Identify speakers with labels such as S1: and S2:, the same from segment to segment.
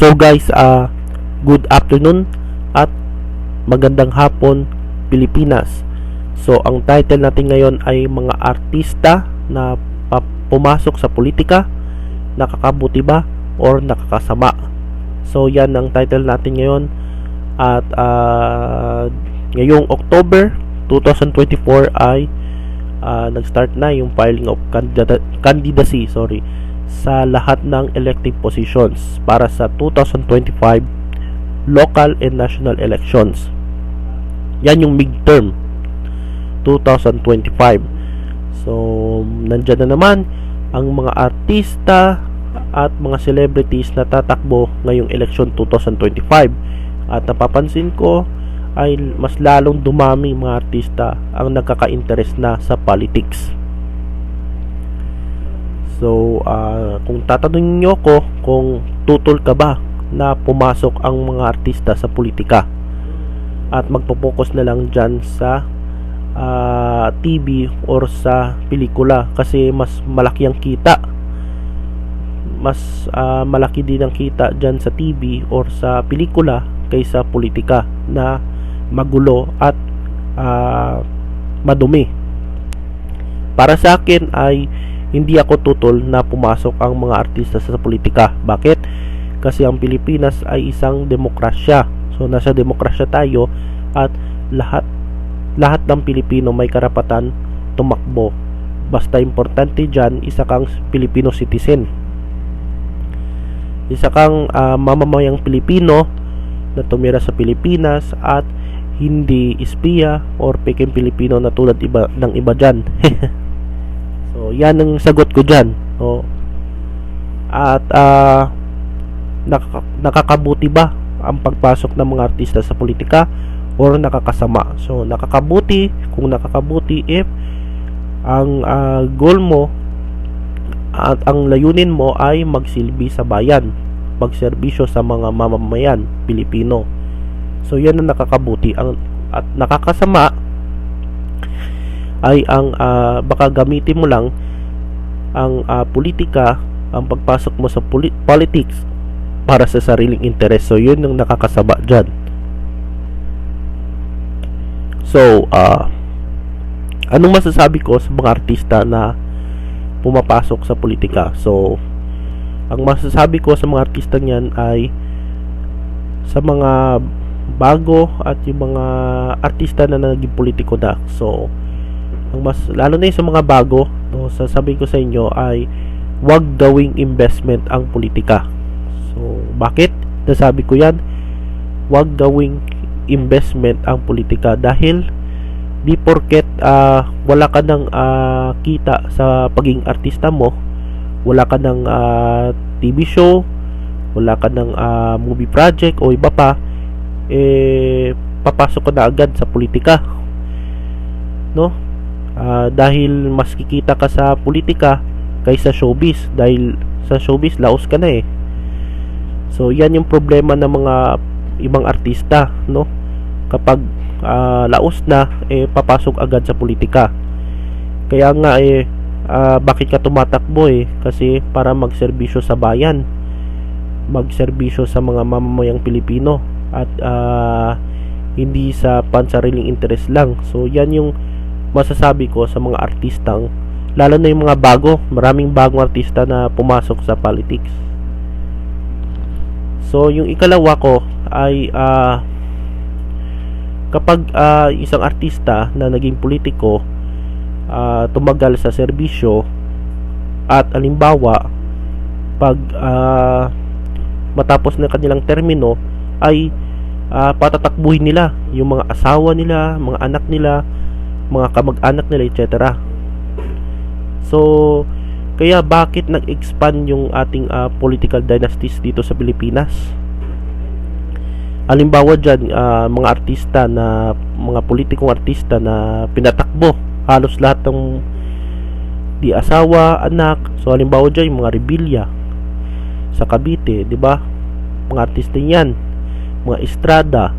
S1: So guys, good afternoon at magandang hapon Pilipinas. So ang title natin ngayon ay mga artista na pumasok sa politika, nakakabuti ba or nakakasama. So yan ang title natin ngayon. At ngayong October 2024 ay nag-start na yung filing of candidacy sa lahat ng elective positions para sa 2025 local and national elections. Yan yung midterm 2025. So nandyan na naman ang mga artista at mga celebrities na tatakbo ngayong election 2025. At napapansin ko ay mas lalong dumami mga artista ang nagkaka-interest na sa politics. So, kung tatanungin nyo ko kung tutol ka ba na pumasok ang mga artista sa politika at magpo-focus na lang dyan sa TV or sa pelikula, kasi mas malaki ang kita, mas malaki din ang kita dyan sa TV or sa pelikula kaysa politika na magulo at madumi. Para sa akin ay hindi ako tutol na pumasok ang mga artista sa politika. Bakit? Kasi ang Pilipinas ay isang demokrasya. So nasa demokrasya tayo at lahat ng Pilipino may karapatan tumakbo. Basta importante dyan, isa kang Filipino citizen. Isa kang mamamayang Pilipino na tumira sa Pilipinas at hindi espiya or peking Pilipino na tulad ng iba dyan. So yan ang sagot ko dyan. So, at nakakabuti ba ang pagpasok ng mga artista sa politika or nakakasama? So nakakabuti kung nakakabuti if ang goal mo at ang layunin mo ay magsilbi sa bayan, magserbisyo sa mga mamamayan Pilipino. So yan ang nakakabuti. At nakakasama ay ang baka gamitin mo lang ang politika, ang pagpasok mo sa politics para sa sariling interes. So yun ang nakakasama dyan. So anong masasabi ko sa mga artista na pumapasok sa politika? So ang masasabi ko sa mga artista niyan ay sa mga bago at yung mga artista na naging politiko na. So lalo na yung sa mga bago, no, sasabihin ko sa inyo ay wag gawing investment ang politika. So bakit nasabi ko yan? Wag gawing investment ang politika dahil di porket wala ka ng kita sa pagiging artista mo, wala ka ng TV show, wala ka ng movie project o iba pa, papasok ka na agad sa politika, no? Dahil mas kikita ka sa politika kaysa showbiz, dahil sa showbiz laos ka na So yan yung problema ng mga ibang artista, no? Kapag laos na, papasok agad sa politika. Kaya nga bakit ka tumatakbo? Kasi para magserbisyo sa bayan, magserbisyo sa mga mamamayang Pilipino at hindi sa pansariling interes lang. So yan yung masasabi ko sa mga artistang, lalo na yung mga bago, maraming bagong artista na pumasok sa politics. So yung ikalawa ko ay kapag isang artista na naging politiko tumagal sa serbisyo at halimbawa pag matapos na kanilang termino ay patatakbuhin nila yung mga asawa nila, mga anak nila, mga kamag-anak nila, etc. So kaya bakit nag-expand yung ating political dynasties dito sa Pilipinas? Halimbawa dyan, mga artista na mga politikong artista na pinatakbo halos lahat ng di asawa, anak. So halimbawa dyan yung mga Rebilla sa Cavite, di ba? Mga artista yan, mga Estrada,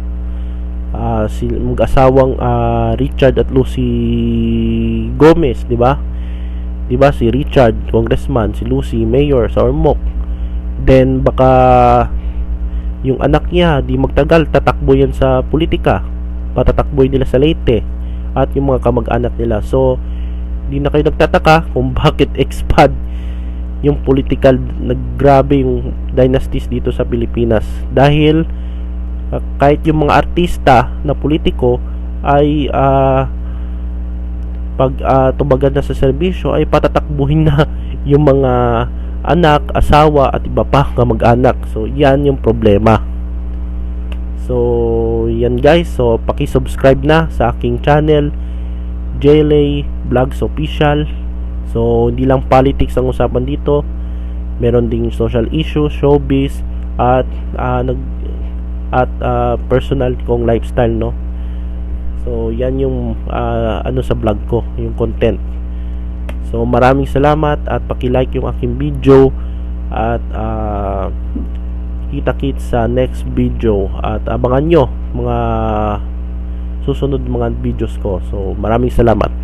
S1: si mag-asawang Richard at Lucy Gomez, di ba? Di ba si Richard congressman, si Lucy mayor sa Ormoc. Then baka yung anak niya di magtagal tatakbo yan sa politika, patatakbo nila sa Leyte at yung mga kamag-anak nila. So di na kayo nagtataka kung bakit expand yung political, naggrabe yung dynasties dito sa Pilipinas dahil kahit yung mga artista na politiko ay pag tumagal na sa serbisyo ay patatakbuhin na yung mga anak, asawa at iba pa kamag-anak. So yan yung problema. So yan guys, so paki-subscribe na sa aking channel JLA Vlogs Official. So hindi lang politics ang usapan dito, meron ding social issues, showbiz at personal kong lifestyle, no. So yan yung ano sa vlog ko, yung content. So maraming salamat at paki-like yung aking video at kita-kits sa next video at abangan nyo mga susunod mga videos ko. So maraming salamat.